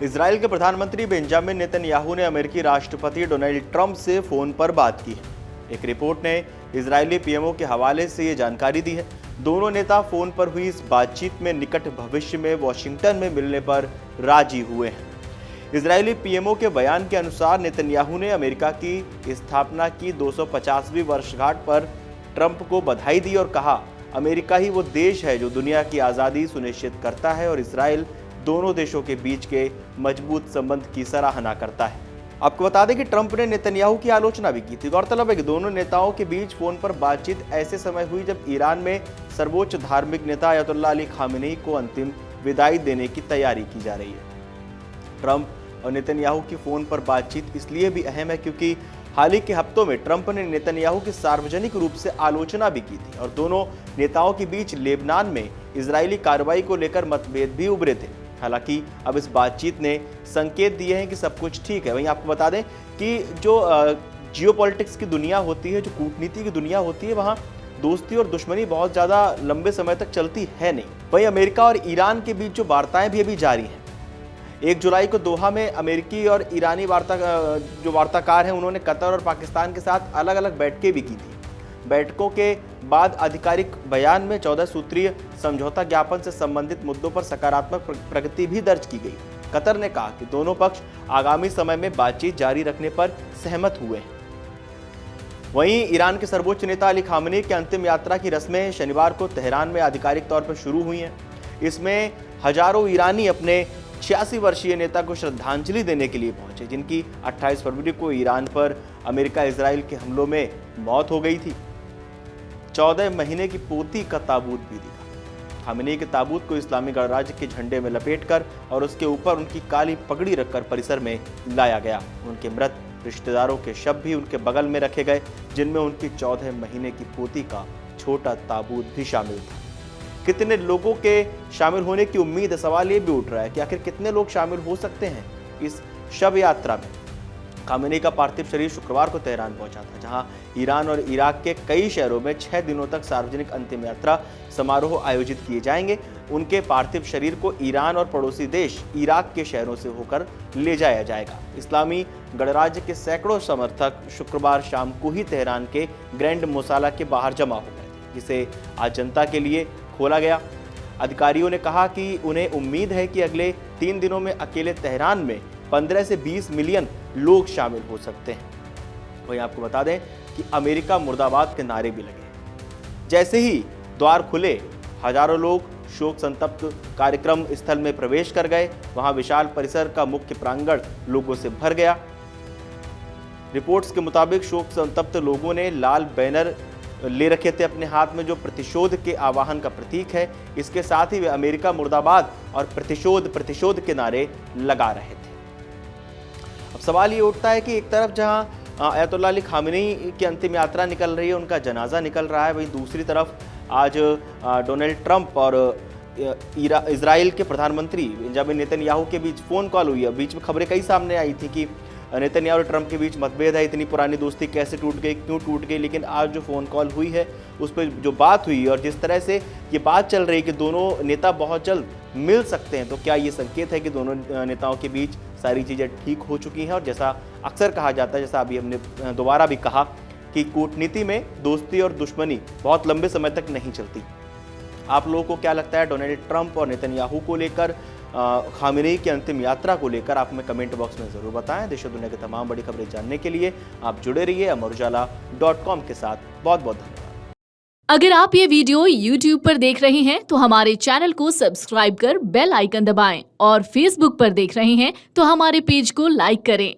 Israel के प्रधानमंत्री Benjamin Netanyahu ने अमेरिकी राष्ट्रपति डोनाल्ड ट्रंप से फोन पर बात की है। एक रिपोर्ट ने इजरायली पीएमओ के हवाले से ये जानकारी दी है। दोनों नेता फोन पर हुई इस बातचीत में निकट भविष्य में वॉशिंगटन में मिलने पर राजी हुए हैं। इजरायली पीएमओ के बयान के अनुसार नेतन्याहू ने अमेरिका की स्थापना की 250वीं वर्षगांठ पर ट्रंप को बधाई दी और कहा, अमेरिका ही वो देश है जो दुनिया की आज़ादी सुनिश्चित करता है और इजराइल दोनों देशों के बीच के मजबूत संबंध की सराहना करता है। आपको बता दें कि ट्रंप ने नेतन्याहू की आलोचना भी की थी। गौरतलब है कि दोनों नेताओं के बीच फोन पर बातचीत ऐसे समय हुई जब ईरान में सर्वोच्च धार्मिक नेता अयतुल्लाह अली खामेनी को अंतिम विदाई देने की तैयारी की जा रही है। ट्रंप और नेतन्याहू की फोन पर बातचीत इसलिए भी अहम है क्योंकि हाल ही के हफ्तों में ट्रंप ने नेतन्याहू की सार्वजनिक रूप से आलोचना भी की थी और दोनों नेताओं के बीच लेबनान में इजरायली कार्रवाई को लेकर मतभेद भी उभरे थे। हालांकि अब इस बातचीत ने संकेत दिए हैं कि सब कुछ ठीक है। वहीं आपको बता दें कि जो जियोपॉलिटिक्स की दुनिया होती है, जो कूटनीति की दुनिया होती है, वहाँ दोस्ती और दुश्मनी बहुत ज़्यादा लंबे समय तक चलती है नहीं। वहीं अमेरिका और ईरान के बीच जो वार्ताएं भी अभी जारी हैं। 1 जुलाई को दोहा में अमेरिकी और ईरानी वार्ताकार हैं, उन्होंने कतर और पाकिस्तान के साथ अलग अलग बैठकें भी की थी। बैठकों के बाद आधिकारिक बयान में 14 सूत्रीय समझौता ज्ञापन से संबंधित मुद्दों पर सकारात्मक प्रगति भी दर्ज की गई। कतर ने कहा कि दोनों पक्ष आगामी समय में बातचीत जारी रखने पर सहमत हुए हैं। वहीं ईरान के सर्वोच्च नेता अली खामेनी की अंतिम यात्रा की रस्में शनिवार को तेहरान में आधिकारिक तौर पर शुरू हुई हैं। इसमें हजारों ईरानी अपने 86 वर्षीय नेता को श्रद्धांजलि देने के लिए पहुंचे, जिनकी 28 फरवरी को ईरान पर अमेरिका इजराइल के हमलों में मौत हो गई थी। 14 महीने की पोती का ताबूत भी दिखा। खामेनी के ताबूत को इस्लामी गणराज्य के झंडे में लपेटकर और उसके ऊपर उनकी काली पगड़ी रखकर परिसर में लाया गया। उनके मृत रिश्तेदारों के शव भी उनके बगल में रखे गए, जिनमें उनकी 14 महीने की पोती का छोटा ताबूत भी शामिल था। कितने लोगों के शामिल होने की उम्मीद है? सवाल ये भी उठ रहा है कि आखिर कितने लोग शामिल हो सकते हैं इस शव यात्रा में। खामेनी का पार्थिव शरीर शुक्रवार को तेहरान पहुंचा था, जहां ईरान और इराक के कई शहरों में 6 दिनों तक सार्वजनिक अंतिम यात्रा समारोह आयोजित किए जाएंगे। उनके पार्थिव शरीर को ईरान और पड़ोसी देश इराक के शहरों से होकर ले जाया जाएगा। इस्लामी गणराज्य के सैकड़ों समर्थक शुक्रवार शाम को ही तेहरान के ग्रैंड मोसाला के बाहर जमा हो गए थे, जिसे आज जनता के लिए खोला गया। अधिकारियों ने कहा कि उन्हें उम्मीद है कि अगले 3 दिनों में अकेले तेहरान में 15 से 20 मिलियन लोग शामिल हो सकते हैं। वहीं आपको बता दें कि अमेरिका मुर्दाबाद के नारे भी लगे। जैसे ही द्वार खुले, हजारों लोग शोक संतप्त कार्यक्रम स्थल में प्रवेश कर गए। वहां विशाल परिसर का मुख्य प्रांगण लोगों से भर गया। रिपोर्ट्स के मुताबिक शोक संतप्त लोगों ने लाल बैनर ले रखे थे अपने हाथ में, जो प्रतिशोध के आह्वान का प्रतीक है। इसके साथ ही वे अमेरिका मुर्दाबाद और प्रतिशोध के नारे लगा रहे थे। अब सवाल ये उठता है कि एक तरफ जहां अयतुल्लाह अली खामेनी की अंतिम यात्रा निकल रही है, उनका जनाजा निकल रहा है, वहीं दूसरी तरफ आज डोनाल्ड ट्रंप और इजराइल के प्रधानमंत्री बेंजामिन नेतन्याहू के बीच फ़ोन कॉल हुई है। बीच में खबरें कई सामने आई थी कि नेतन्याहू और ट्रंप के बीच मतभेद है, इतनी पुरानी दोस्ती कैसे टूट गई, क्यों टूट गई। लेकिन आज जो फ़ोन कॉल हुई है उस पर जो बात हुई और जिस तरह से ये बात चल रही है कि दोनों नेता बहुत जल्द मिल सकते हैं, तो क्या ये संकेत है कि दोनों नेताओं के बीच सारी चीज़ें ठीक हो चुकी हैं। और जैसा अक्सर कहा जाता है, जैसा अभी हमने दोबारा भी कहा कि कूटनीति में दोस्ती और दुश्मनी बहुत लंबे समय तक नहीं चलती। आप लोगों को क्या लगता है डोनाल्ड ट्रंप और नेतन्याहू को लेकर, खामेनी की अंतिम यात्रा को लेकर? आप हमें कमेंट बॉक्स में ज़रूर बताएं। देश और दुनिया की तमाम बड़ी खबरें जानने के लिए आप जुड़े रहिए amarujala.com के साथ। बहुत बहुत धन्यवाद। अगर आप ये वीडियो YouTube पर देख रहे हैं तो हमारे चैनल को सब्सक्राइब कर बेल आइकन दबाएं और Facebook पर देख रहे हैं तो हमारे पेज को लाइक करें।